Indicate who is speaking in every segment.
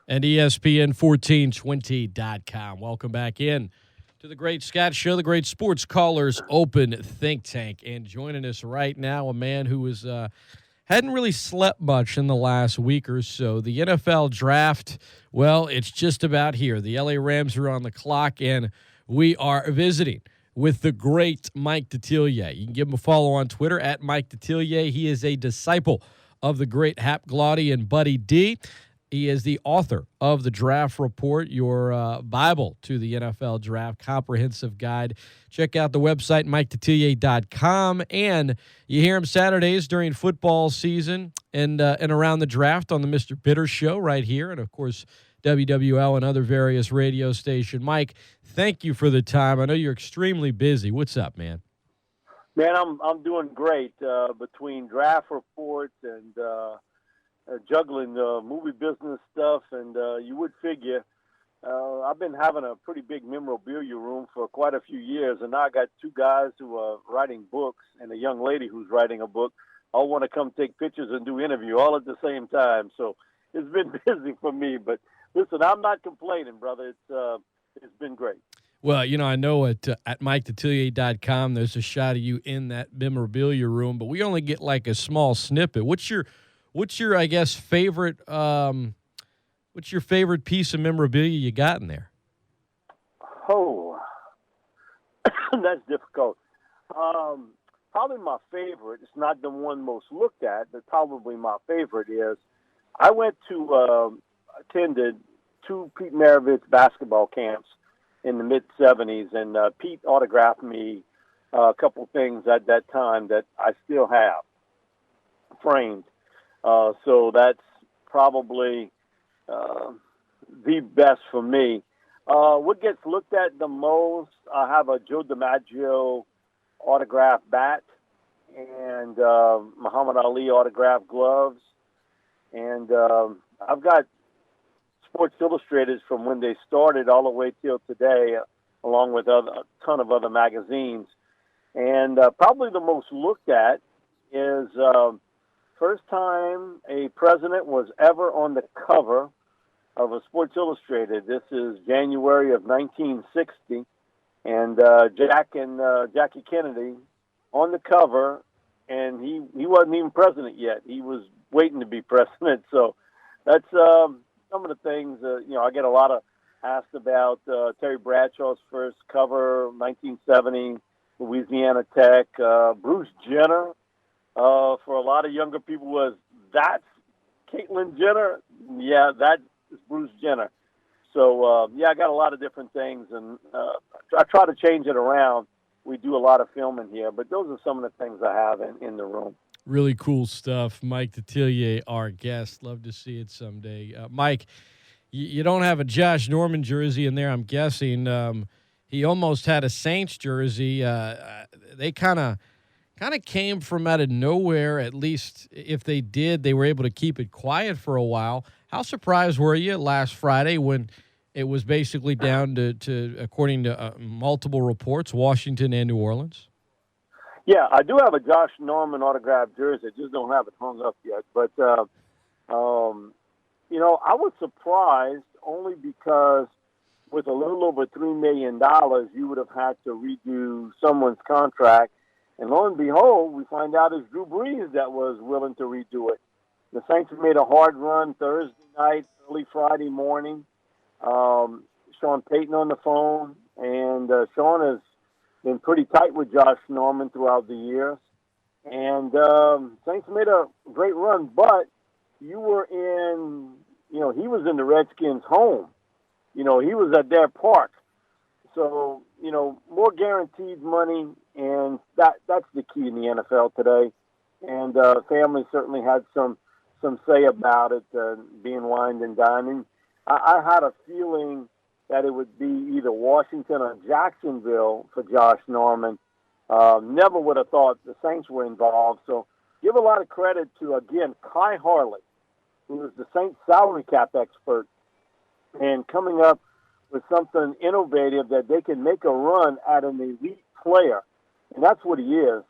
Speaker 1: and ESPN1420.com. Welcome back in to the Great Scott Show, the Great Sports Callers Open Think Tank. And joining us right now, a man who was hadn't really slept much in the last week or so. The NFL Draft, well, it's just about here. The LA Rams are on the clock, and we are visiting with the great Mike Detillier. You can give him a follow on Twitter at Mike Detillier. He is a disciple of the great Hap Glaude and Buddy D. He is the author of the Draft Report, your Bible to the NFL Draft, comprehensive guide. Check out the website, MikeDetillier.com, and you hear him Saturdays during football season and around the draft on the Mr. Bitter Show right here, and, of course, WWL and other various radio stations. Mike, thank you for the time. I know you're extremely busy. What's up, man?
Speaker 2: Man, I'm doing great between draft reports and juggling movie business stuff, and you would figure I've been having a pretty big memorabilia room for quite a few years, and now I got two guys who are writing books and a young lady who's writing a book. All want to come take pictures and do interview all at the same time, so it's been busy for me. But listen, I'm not complaining, brother. It's been great.
Speaker 1: Well, you know, I know at MikeDetillier.com there's a shot of you in that memorabilia room, but we only get like a small snippet. What's your I guess favorite piece of memorabilia you got in there?
Speaker 2: Oh, that's difficult. Probably my favorite. It's not the one most looked at, but probably my favorite is I went to attended two Pete Maravich basketball camps in the mid-'70s, and Pete autographed me a couple things at that time that I still have framed. So that's probably the best for me. What gets looked at the most, I have a Joe DiMaggio autographed bat and Muhammad Ali autographed gloves. And I've got Sports Illustrated from when they started all the way till today, along with a ton of other magazines. And probably the most looked at is first time a president was ever on the cover of a Sports Illustrated. This is January of 1960, and Jackie Kennedy on the cover, and he wasn't even president yet. He was waiting to be president. So that's some of the things. I get a lot of asked about Terry Bradshaw's first cover, 1970, Louisiana Tech. Bruce Jenner, for a lot of younger people, that's Caitlyn Jenner? Yeah, that is Bruce Jenner. So, I got a lot of different things, and I try to change it around. We do a lot of filming here, but those are some of the things I have in the room.
Speaker 1: Really cool stuff. Mike Detillier, our guest. Love to see it someday. Mike, you don't have a Josh Norman jersey in there, I'm guessing. He almost had a Saints jersey. They kind of came from out of nowhere. At least if they did, they were able to keep it quiet for a while. How surprised were you last Friday when it was basically down to according to multiple reports, Washington and New Orleans?
Speaker 2: Yeah, I do have a Josh Norman autographed jersey. I just don't have it hung up yet. But, I was surprised only because with a little over $3 million, you would have had to redo someone's contract. And lo and behold, we find out it's Drew Brees that was willing to redo it. The Saints made a hard run Thursday night, early Friday morning. Sean Payton on the phone, and Sean has been pretty tight with Josh Norman throughout the years. And Saints made a great run, but you were he was in the Redskins' home. He was at their park. So, more guaranteed money, and that's the key in the NFL today. And family certainly had some say about it, being wined and dining. I had a feeling that it would be either Washington or Jacksonville for Josh Norman. Never would have thought the Saints were involved. So give a lot of credit to, again, Kai Harley, who is the Saints salary cap expert, and coming up with something innovative that they can make a run at an elite player. And that's what he is.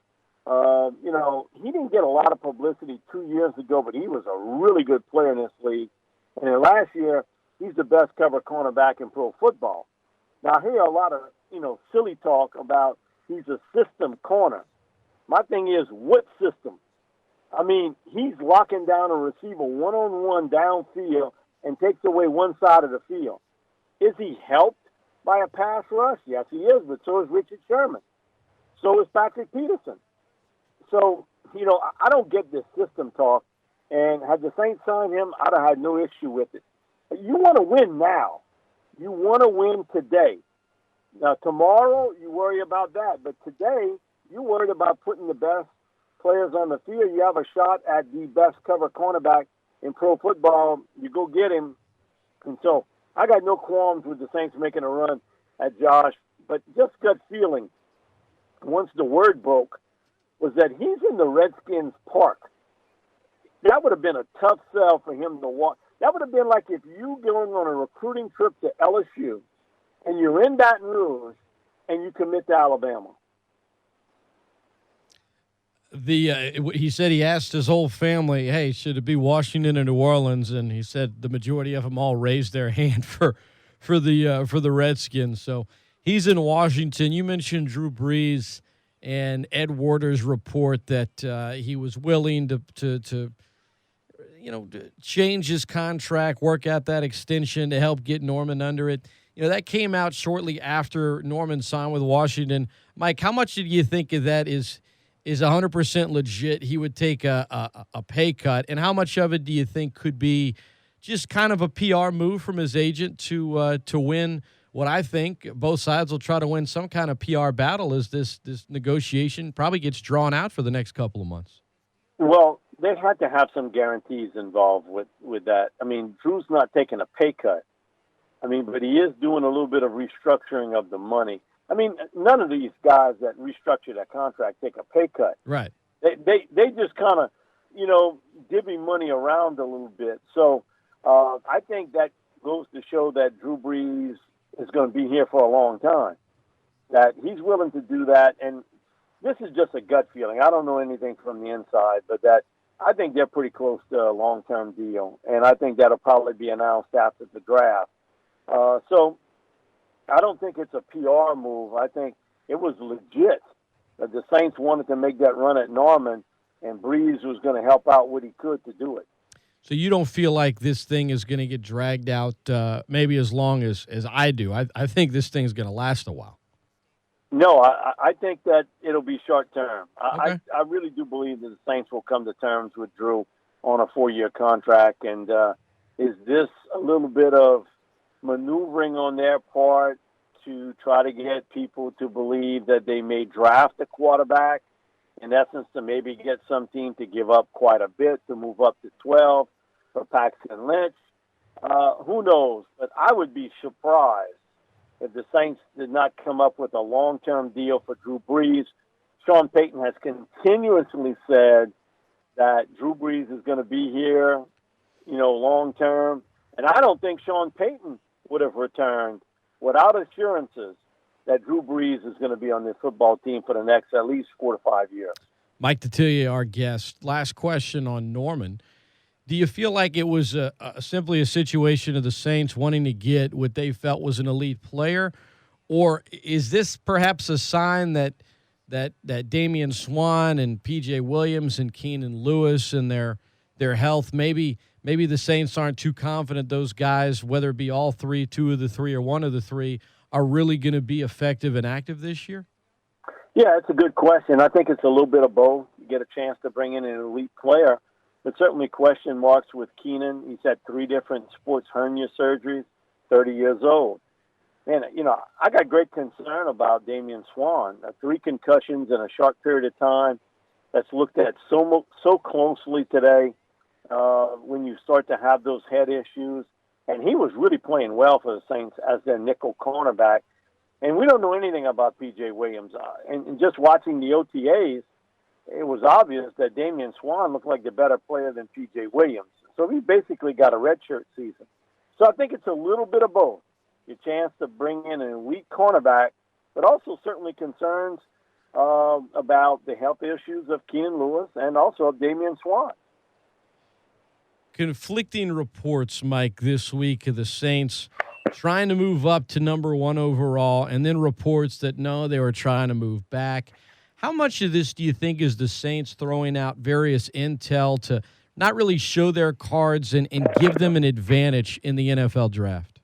Speaker 2: He didn't get a lot of publicity 2 years ago, but he was a really good player in this league. And then last year, he's the best cover cornerback in pro football. Now, I hear a lot of, silly talk about he's a system corner. My thing is, what system? I mean, he's locking down a receiver one-on-one downfield and takes away one side of the field. Is he helped by a pass rush? Yes, he is, but so is Richard Sherman. So is Patrick Peterson. So, I don't get this system talk. And had the Saints signed him, I'd have had no issue with it. But you want to win now. You want to win today. Now, tomorrow, you worry about that. But today, you're worried about putting the best players on the field. You have a shot at the best cover cornerback in pro football. You go get him. And so I got no qualms with the Saints making a run at Josh. But just gut feeling, once the word broke, was that he's in the Redskins park. That would have been a tough sell for him to walk. That would have been like if you going on a recruiting trip to LSU and you're in Baton Rouge and you commit to Alabama.
Speaker 1: He said he asked his whole family, hey, should it be Washington or New Orleans? And he said the majority of them all raised their hand for the Redskins. So he's in Washington. You mentioned Drew Brees and Ed Warder's report that he was willing to change his contract, work out that extension to help get Norman under it. That came out shortly after Norman signed with Washington. Mike, how much did you think of that is 100% legit? He would take a pay cut, and how much of it do you think could be just kind of a PR move from his agent to win what I think both sides will try to win some kind of PR battle as this negotiation probably gets drawn out for the next couple of months?
Speaker 2: Well, they had to have some guarantees involved with that. I mean, Drew's not taking a pay cut. I mean, but he is doing a little bit of restructuring of the money. I mean, none of these guys that restructure their contract take a pay cut.
Speaker 1: Right.
Speaker 2: They just kind of, divvy money around a little bit. So I think that goes to show that Drew Brees is going to be here for a long time, that he's willing to do that. And this is just a gut feeling. I don't know anything from the inside, but that I think they're pretty close to a long-term deal. And I think that'll probably be announced after the draft. So I don't think it's a PR move. I think it was legit that the Saints wanted to make that run at Norman, and Brees was going to help out what he could to do it.
Speaker 1: So you don't feel like this thing is going to get dragged out maybe as long as I do. I think this thing's going to last a while.
Speaker 2: No, I think that it'll be short term.
Speaker 1: Okay.
Speaker 2: I really do believe that the Saints will come to terms with Drew on a 4-year contract. And is this a little bit of maneuvering on their part to try to get people to believe that they may draft a quarterback, in essence, to maybe get some team to give up quite a bit to move up to 12 for Paxton Lynch? Who knows? But I would be surprised if the Saints did not come up with a long-term deal for Drew Brees. Sean Payton has continuously said that Drew Brees is going to be here, long-term. And I don't think Sean Payton would have returned without assurances that Drew Brees is going to be on the football team for the next at least 4 to 5 years.
Speaker 1: Mike Detillier, our guest. Last question on Norman. Do you feel like it was simply a situation of the Saints wanting to get what they felt was an elite player, or is this perhaps a sign that Damian Swann and P.J. Williams and Keenan Lewis and their health, maybe the Saints aren't too confident those guys, whether it be all three, 2 of the 3, or 1 of the 3, are really going to be effective and active this year?
Speaker 2: Yeah, it's a good question. I think it's a little bit of both. You get a chance to bring in an elite player, but certainly question marks with Keenan. He's had 3 different sports hernia surgeries, 30 years old. And, I got great concern about Damian Swann. 3 concussions in a short period of time. That's looked at so closely today when you start to have those head issues. And he was really playing well for the Saints as their nickel cornerback. And we don't know anything about P.J. Williams. And just watching the OTAs, it was obvious that Damian Swann looked like the better player than P.J. Williams. So he basically got a redshirt season. So I think it's a little bit of both. Your chance to bring in an elite cornerback, but also certainly concerns about the health issues of Keenan Lewis and also of Damian Swann.
Speaker 1: conflicting reports, Mike, this week of the Saints trying to move up to number 1 overall, and then reports that, no, they were trying to move back. How much of this do you think is the Saints throwing out various intel to not really show their cards and give them an advantage in the NFL draft?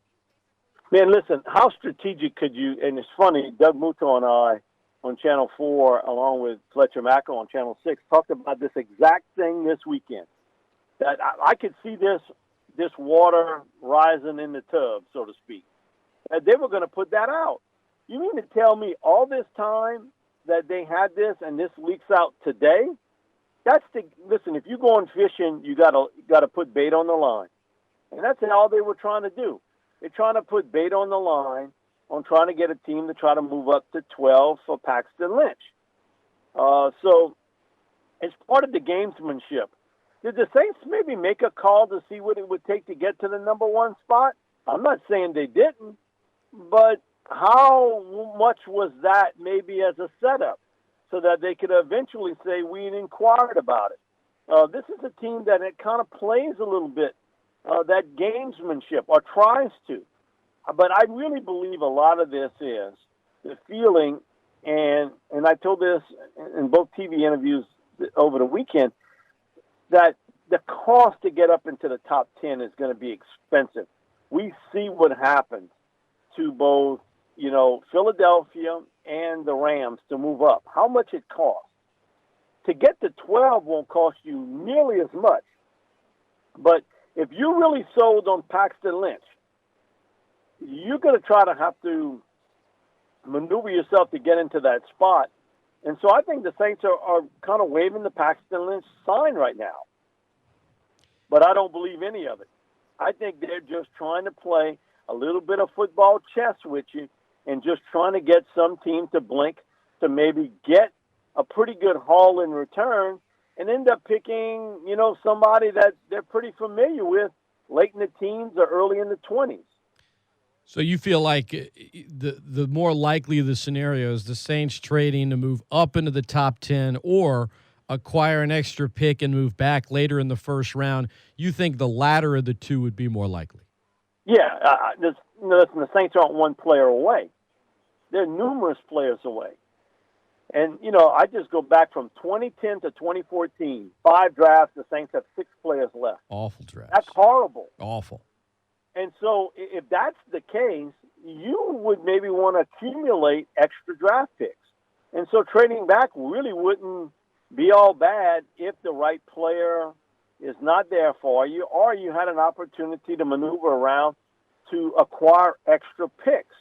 Speaker 2: Man, listen, how strategic could you – and it's funny, Doug Muto and I on Channel 4, along with Fletcher Mackel on Channel 6, talked about this exact thing this weekend. That I could see this water rising in the tub, so to speak. And they were going to put that out. You mean to tell me all this time that they had this and this leaks out today? Listen, if you're going fishing, you gotta put bait on the line. And that's all they were trying to do. They're trying to put bait on the line on trying to get a team to try to move up to 12 for Paxton Lynch. So it's part of the gamesmanship. Did the Saints maybe make a call to see what it would take to get to the number 1 spot? I'm not saying they didn't, but how much was that maybe as a setup so that they could eventually say we inquired about it? This is a team that it kind of plays a little bit that gamesmanship or tries to. But I really believe a lot of this is the feeling, and I told this in both TV interviews over the weekend, that the cost to get up into the top 10 is going to be expensive. We see what happens to both, Philadelphia and the Rams to move up, how much it costs. To get to 12 won't cost you nearly as much. But if you're really sold on Paxton Lynch, you're going to try to have to maneuver yourself to get into that spot. And so I think the Saints are kind of waving the Paxton Lynch sign right now. But I don't believe any of it. I think they're just trying to play a little bit of football chess with you and just trying to get some team to blink to maybe get a pretty good haul in return and end up picking, somebody that they're pretty familiar with late in the teens or early in the 20s.
Speaker 1: So you feel like the more likely of the scenarios, the Saints trading to move up into the top 10 or acquire an extra pick and move back later in the first round, you think the latter of the two would be more likely? Yeah.
Speaker 2: Listen, the Saints aren't one player away. They're numerous players away. And, I just go back from 2010 to 2014, 5 drafts, the Saints have 6 players left.
Speaker 1: Awful drafts.
Speaker 2: That's horrible.
Speaker 1: Awful.
Speaker 2: And so if that's the case, you would maybe want to accumulate extra draft picks. And so trading back really wouldn't be all bad if the right player is not there for you or you had an opportunity to maneuver around to acquire extra picks.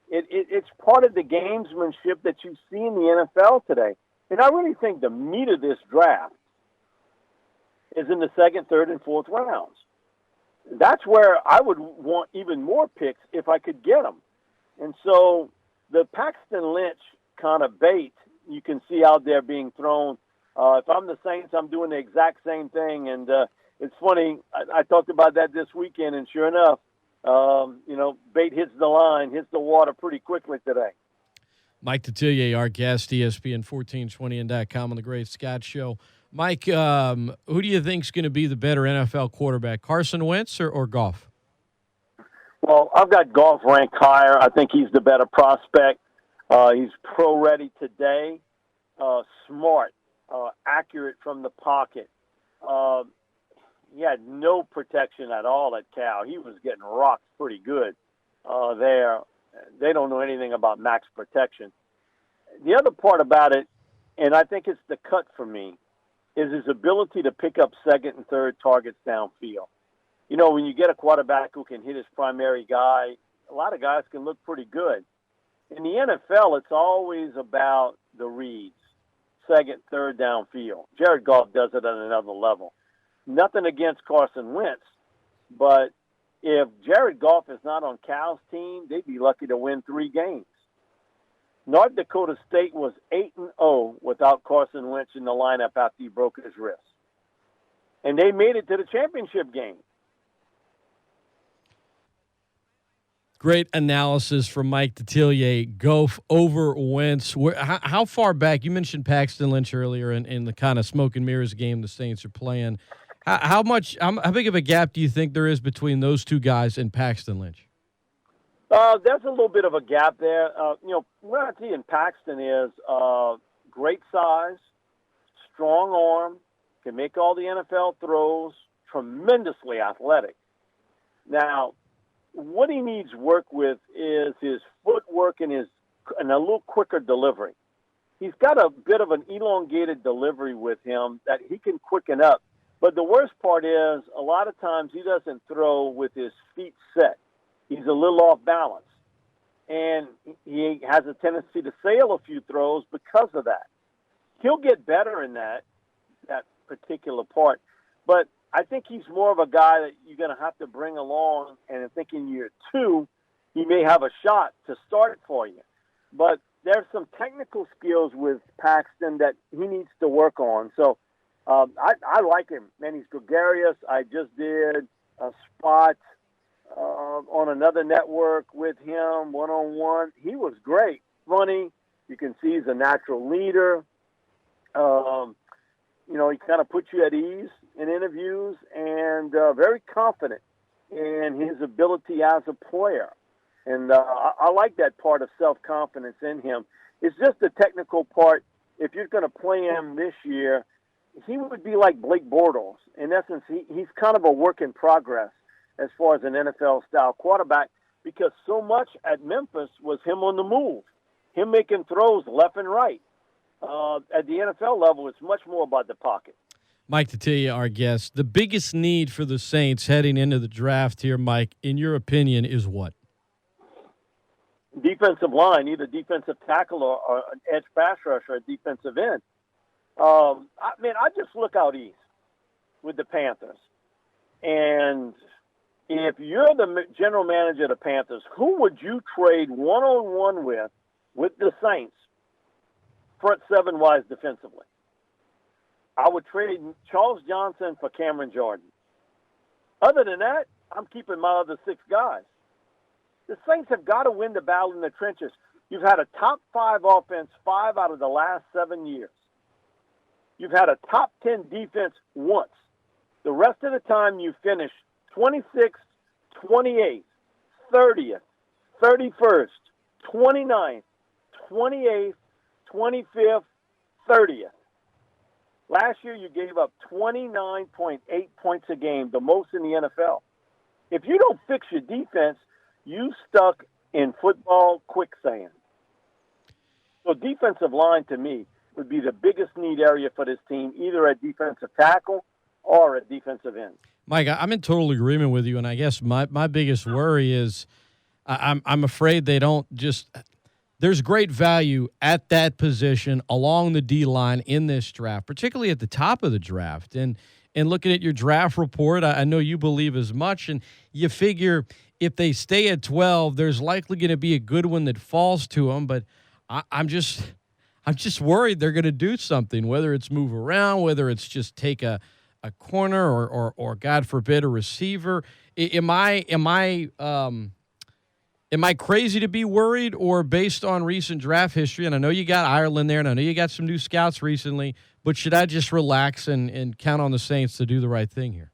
Speaker 2: It's part of the gamesmanship that you see in the NFL today. And I really think the meat of this draft is in the 2nd, 3rd, and 4th rounds. That's where I would want even more picks if I could get them. And so the Paxton Lynch kind of bait you can see out there being thrown. If I'm the Saints, I'm doing the exact same thing. And it's funny, I talked about that this weekend, and sure enough, bait hits the line, hits the water pretty quickly today.
Speaker 1: Mike Detillier, our guest, ESPN 1420.com on the Great Scott Show. Mike, who do you think is going to be the better NFL quarterback, Carson Wentz or Goff?
Speaker 2: Well, I've got Goff ranked higher. I think he's the better prospect. He's pro-ready today, smart, accurate from the pocket. He had no protection at all at Cal. He was getting rocked pretty good there. They don't know anything about max protection. The other part about it, and I think it's the cut for me, is his ability to pick up 2nd and 3rd targets downfield. When you get a quarterback who can hit his primary guy, a lot of guys can look pretty good. In the NFL, it's always about the reads, 2nd, 3rd downfield. Jared Goff does it at another level. Nothing against Carson Wentz, but if Jared Goff is not on Cal's team, they'd be lucky to win 3 games. North Dakota State was 8-0 without Carson Wentz in the lineup after he broke his wrist. And they made it to the championship game.
Speaker 1: Great analysis from Mike Detillier. Goff over Wentz. How far back? You mentioned Paxton Lynch earlier in the kind of smoke and mirrors game the Saints are playing. How big of a gap do you think there is between those two guys and Paxton Lynch?
Speaker 2: There's a little bit of a gap there. What I see in Paxton is great size, strong arm, can make all the NFL throws, tremendously athletic. Now, what he needs work with is his footwork and a little quicker delivery. He's got a bit of an elongated delivery with him that he can quicken up. But the worst part is a lot of times he doesn't throw with his feet set. He's a little off balance. And he has a tendency to sail a few throws because of that. He'll get better in that particular part. But I think he's more of a guy that you're going to have to bring along, and I think in year 2, he may have a shot to start for you. But there's some technical skills with Paxton that he needs to work on. So I like him. Man, he's gregarious. I just did a spot on another network with him, one-on-one. He was great. Funny. You can see he's a natural leader. He kind of puts you at ease in interviews and very confident in his ability as a player. And I like that part of self-confidence in him. It's just the technical part. If you're going to play him this year, he would be like Blake Bortles. In essence, he's kind of a work in progress as far as an NFL-style quarterback, because so much at Memphis was him on the move, him making throws left and right. At the NFL level, it's much more about the pocket.
Speaker 1: Mike Detillier, our guest. The biggest need for the Saints heading into the draft here, Mike, in your opinion, is what?
Speaker 2: Defensive line, either defensive tackle or an edge pass rusher or a defensive end. I just look out east with the Panthers. And if you're the general manager of the Panthers, who would you trade one-on-one with the Saints, front seven-wise defensively? I would trade Charles Johnson for Cameron Jordan. Other than that, I'm keeping my other 6 guys. The Saints have got to win the battle in the trenches. You've had a top 5 offense 5 out of the last 7 years. You've had a top 10 defense once. The rest of the time you finish 26th, 28th, 30th, 31st, 29th, 28th, 25th, 30th. Last year you gave up 29.8 points a game, the most in the NFL. If you don't fix your defense, you stuck in football quicksand. So defensive line, to me, would be the biggest need area for this team, either at defensive tackle or at defensive end.
Speaker 1: Mike, I'm in total agreement with you, and I guess my biggest worry is I'm afraid they don't just – there's great value at that position along the D-line in this draft, particularly at the top of the draft. And looking at your draft report, I know you believe as much, and you figure if they stay at 12, there's likely going to be a good one that falls to them, but I'm just worried they're going to do something, whether it's move around, whether it's just take a corner or God forbid a receiver. Am I crazy to be worried, or based on recent draft history? And I know you got Ireland there, and I know you got some new scouts recently, but should I just relax and count on the Saints to do the right thing here?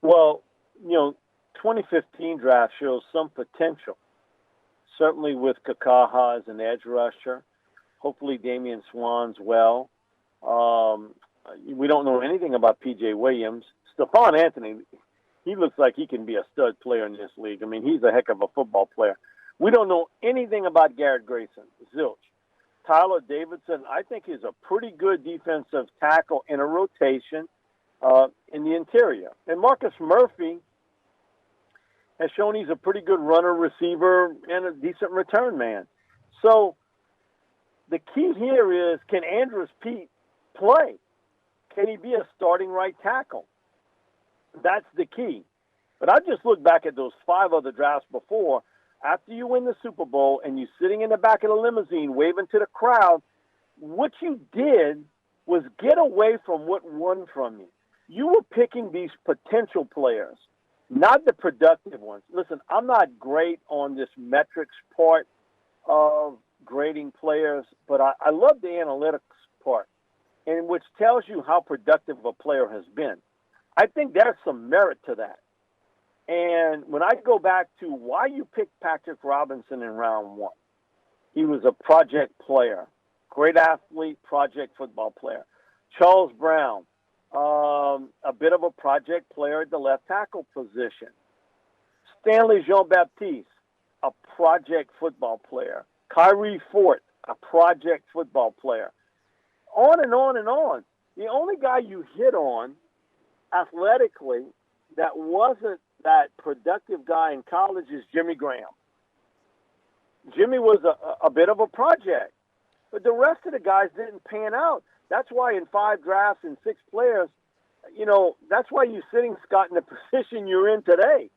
Speaker 2: Well, 2015 draft shows some potential, certainly with Kakaha as an edge rusher. Hopefully Damian Swan's well. We don't know anything about P.J. Williams. Stephon Anthony, he looks like he can be a stud player in this league. I mean, he's a heck of a football player. We don't know anything about Garrett Grayson, zilch. Tyler Davidson, I think, is a pretty good defensive tackle in a rotation in the interior. And Marcus Murphy has shown he's a pretty good runner, receiver, and a decent return man. So the key here is, can Andrus Peat play? Can he be a starting right tackle? That's the key. But I just look back at those 5 other drafts before. After you win the Super Bowl and you're sitting in the back of the limousine waving to the crowd, what you did was get away from what won from you. You were picking these potential players, not the productive ones. Listen, I'm not great on this metrics part of grading players, but I love the analytics part, and which tells you how productive a player has been. I think there's some merit to that. And when I go back to why you picked Patrick Robinson in round 1, he was a project player, great athlete, project football player. Charles Brown, a bit of a project player at the left tackle position. Stanley Jean-Baptiste, a project football player. Kyrie Fort, a project football player. On and on and on. The only guy you hit on athletically that wasn't that productive guy in college is Jimmy Graham. Jimmy was a bit of a project, but the rest of the guys didn't pan out. That's why in 5 drafts and 6 players, that's why you're sitting, Scott, in the position you're in today.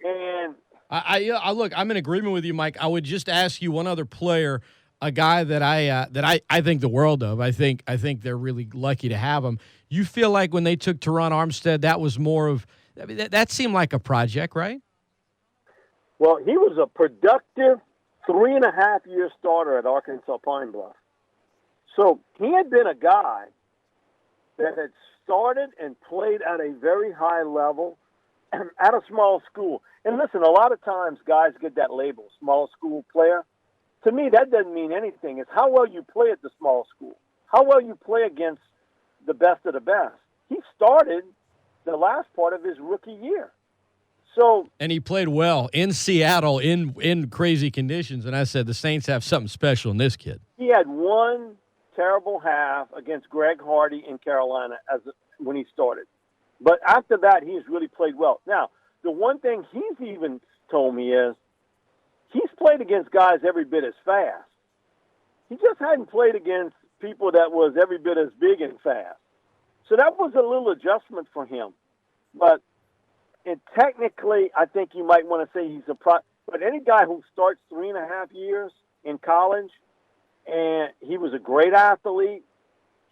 Speaker 2: And
Speaker 1: I look, I'm in agreement with you, Mike. I would just ask you one other player, a guy that I think the world of. I think they're really lucky to have him. You feel like when they took Teron Armstead, that was more of that seemed like a project, right?
Speaker 2: Well, he was a productive 3.5-year starter at Arkansas Pine Bluff. So he had been a guy that had started and played at a very high level at a small school. And listen, a lot of times guys get that label, small school player. To me, that doesn't mean anything. It's how well you play at the small school, how well you play against the best of the best. He started the last part of his rookie year.
Speaker 1: And he played well in Seattle in crazy conditions. And I said the Saints have something special in this kid.
Speaker 2: He had one terrible half against Greg Hardy in Carolina when he started. But after that, he's really played well. Now, the one thing he's even told me is he's played against guys every bit as fast. He just hadn't played against people that was every bit as big and fast. So that was a little adjustment for him. But technically, I think you might want to say he's but any guy who starts 3.5 years in college, and he was a great athlete,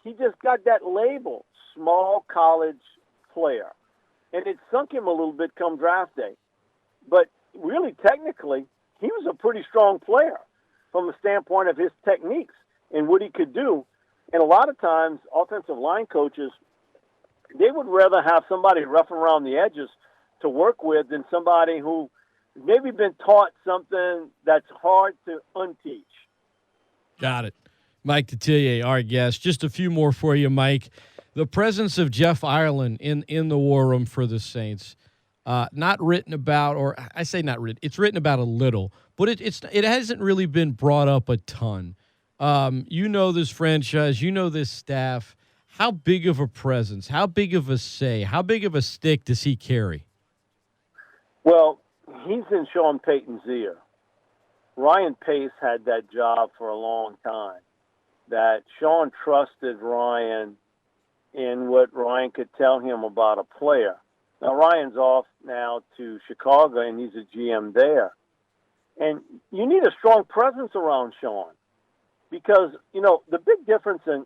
Speaker 2: he just got that label, small college player. And it sunk him a little bit come draft day. But really, technically, he was a pretty strong player from the standpoint of his techniques and what he could do. And a lot of times, offensive line coaches, they would rather have somebody rough around the edges to work with than somebody who maybe been taught something that's hard to unteach.
Speaker 1: Got it. Mike Detillier, our guest. Just a few more for you, Mike. The presence of Jeff Ireland in the war room for the Saints, not written about, or I say not written, it's written about a little, but it hasn't really been brought up a ton. You know this franchise, you know this staff. How big of a presence, how big of a say, how big of a stick does he carry?
Speaker 2: Well, he's in Sean Payton's ear. Ryan Pace had that job for a long time. That Sean trusted Ryan in what Ryan could tell him about a player. Now, Ryan's off now to Chicago, and he's a GM there. And you need a strong presence around Sean because, the big difference, and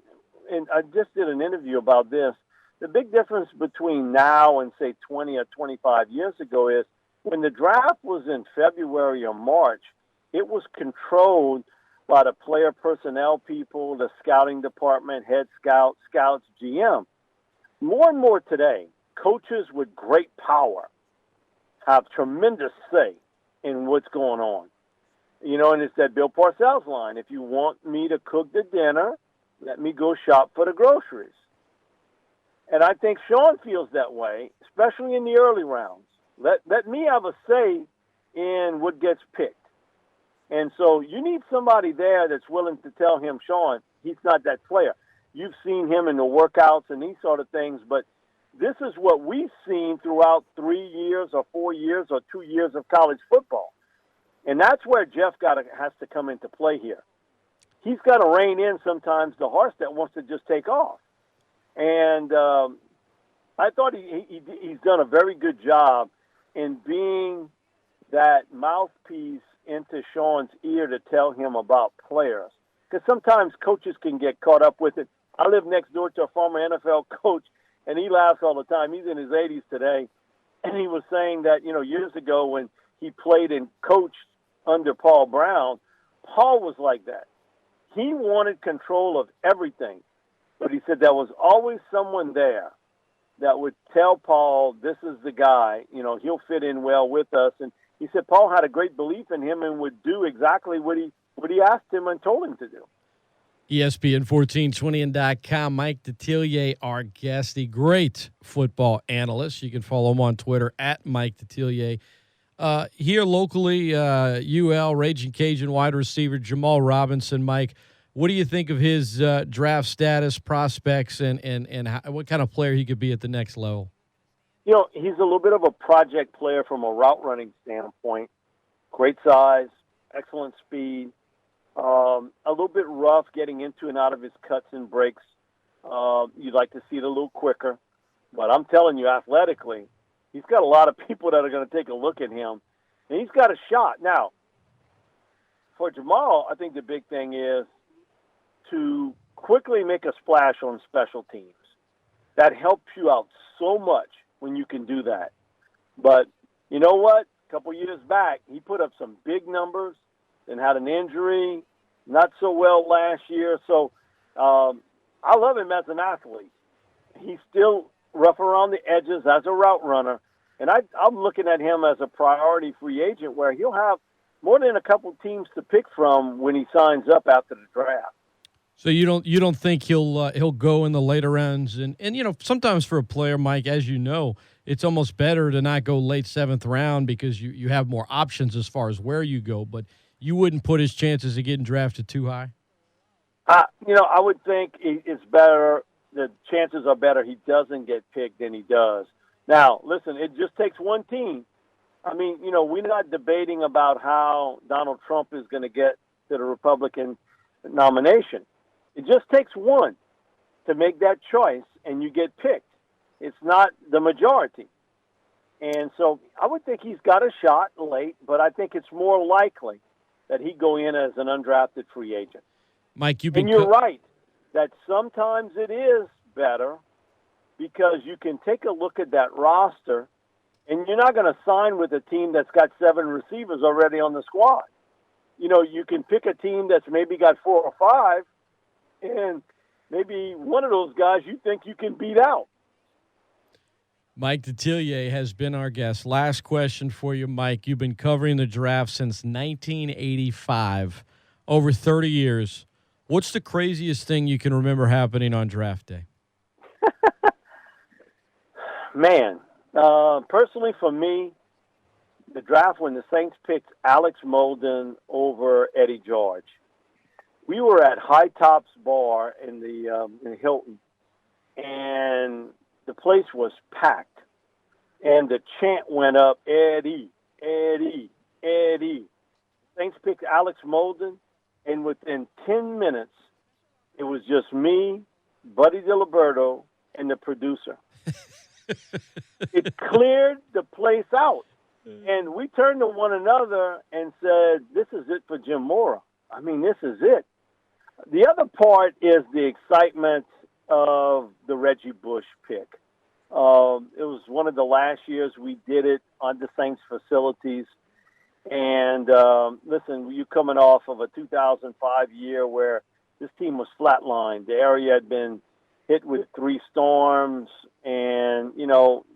Speaker 2: I just did an interview about this, the big difference between now and, say, 20 or 25 years ago is when the draft was in February or March, it was controlled by the player personnel people, the scouting department, head scouts, GM. More and more today, coaches with great power have tremendous say in what's going on. And it's that Bill Parcells line, if you want me to cook the dinner, let me go shop for the groceries. And I think Sean feels that way, especially in the early rounds. Let me have a say in what gets picked. And so you need somebody there that's willing to tell him, Sean, he's not that player. You've seen him in the workouts and these sort of things, but this is what we've seen throughout 3 years or 4 years or 2 years of college football. And that's where Jeff has to come into play here. He's got to rein in sometimes the horse that wants to just take off. And I thought he's done a very good job in being that mouthpiece into Sean's ear to tell him about players. Because sometimes coaches can get caught up with it. I live next door to a former NFL coach, and he laughs all the time. He's in his 80s today. And he was saying that, years ago when he played and coached under Paul Brown, Paul was like that. He wanted control of everything. But he said there was always someone there that would tell Paul, this is the guy, he'll fit in well with us. And he said Paul had a great belief in him and would do exactly what he asked him and told him to do.
Speaker 1: ESPN1420.com. Mike Detillier, our guest, the great football analyst. You can follow him on Twitter at Mike Detillier. Here locally, UL, Ragin Cajun wide receiver Jamal Robinson. Mike, what do you think of his draft status, prospects, and what kind of player he could be at the next level?
Speaker 2: He's a little bit of a project player from a route running standpoint. Great size, excellent speed. A little bit rough getting into and out of his cuts and breaks. You'd like to see it a little quicker. But I'm telling you, athletically, he's got a lot of people that are going to take a look at him. And he's got a shot. Now, for Jamal, I think the big thing is to quickly make a splash on special teams. That helps you out so much when you can do that. But you know what? A couple years back, he put up some big numbers and had an injury, not so well last year. So I love him as an athlete. He's still rough around the edges as a route runner. And I'm looking at him as a priority free agent where he'll have more than a couple teams to pick from when he signs up after the draft.
Speaker 1: So you don't think he'll go in the later rounds, and sometimes for a player, Mike, as you know, it's almost better to not go late 7th round because you have more options as far as where you go. But you wouldn't put his chances of getting drafted too high?
Speaker 2: I would think it's better. The chances are better he doesn't get picked than he does. Now, listen, it just takes one team. I mean, we're not debating about how Donald Trump is going to get to the Republican nomination. It just takes one to make that choice, and you get picked. It's not the majority. And so I would think he's got a shot late, but I think it's more likely that he go in as an undrafted free agent.
Speaker 1: Mike,
Speaker 2: you're right that sometimes it is better because you can take a look at that roster, and you're not going to sign with a team that's got 7 receivers already on the squad. You can pick a team that's maybe got 4 or 5, and maybe one of those guys you think you can beat out.
Speaker 1: Mike Detillier has been our guest. Last question for you, Mike. You've been covering the draft since 1985, over 30 years. What's the craziest thing you can remember happening on draft day?
Speaker 2: Man, personally for me, the draft when the Saints picked Alex Molden over Eddie George. We were at High Tops Bar in the Hilton, and the place was packed, and the chant went up, Eddie, Eddie, Eddie. Saints picked Alex Molden, and within 10 minutes, it was just me, Buddy DiLiberto, and the producer. It cleared the place out, and we turned to one another and said, this is it for Jim Mora. I mean, this is it. The other part is the excitement of the Reggie Bush pick. It was one of the last years we did it on the Saints facilities. And listen, you coming off of a 2005 year where this team was flatlined. The area had been hit with 3 storms, and,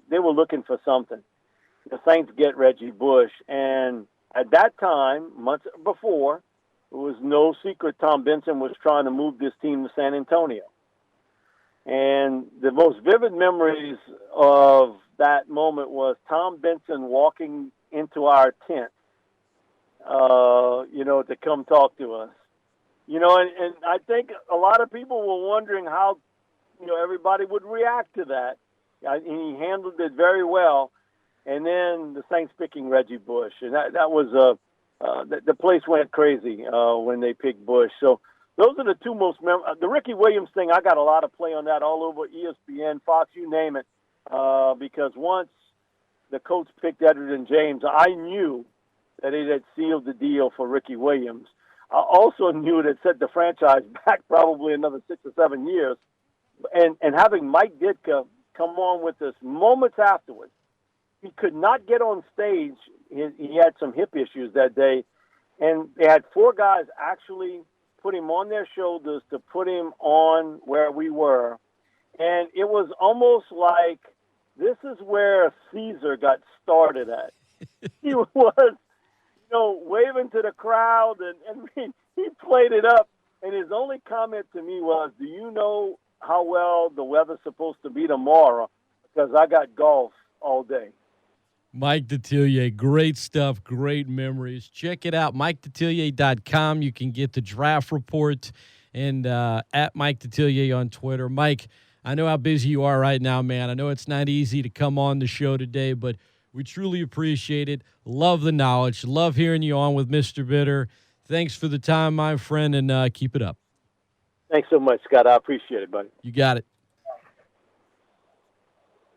Speaker 2: they were looking for something. The Saints get Reggie Bush. And at that time, months before, it was no secret Tom Benson was trying to move this team to San Antonio. And the most vivid memories of that moment was Tom Benson walking into our tent, to come talk to us. And I think a lot of people were wondering how, everybody would react to that. And he handled it very well. And then the Saints picking Reggie Bush. And that was the place went crazy when they picked Bush. So those are the two most memorable. The Ricky Williams thing, I got a lot of play on that all over ESPN, Fox, you name it. Because once the Colts picked Edgerrin James, I knew that it had sealed the deal for Ricky Williams. I also knew it had set the franchise back probably another 6 or 7 years. And having Mike Ditka come on with us moments afterwards, he could not get on stage. He had some hip issues that day, and they had 4 guys actually put him on their shoulders to put him on where we were. And it was almost like this is where Caesar got started at. He was, waving to the crowd, and he played it up. And his only comment to me was, do you know how well the weather's supposed to be tomorrow? Because I got golf all day.
Speaker 1: Mike Detillier, great stuff, great memories. Check it out, MikeDetillier.com. You can get the draft report and at Mike Detillier on Twitter. Mike, I know how busy you are right now, man. I know it's not easy to come on the show today, but we truly appreciate it. Love the knowledge. Love hearing you on with Mr. Bitter. Thanks for the time, my friend, and keep it up.
Speaker 2: Thanks so much, Scott. I appreciate it, buddy.
Speaker 1: You got it.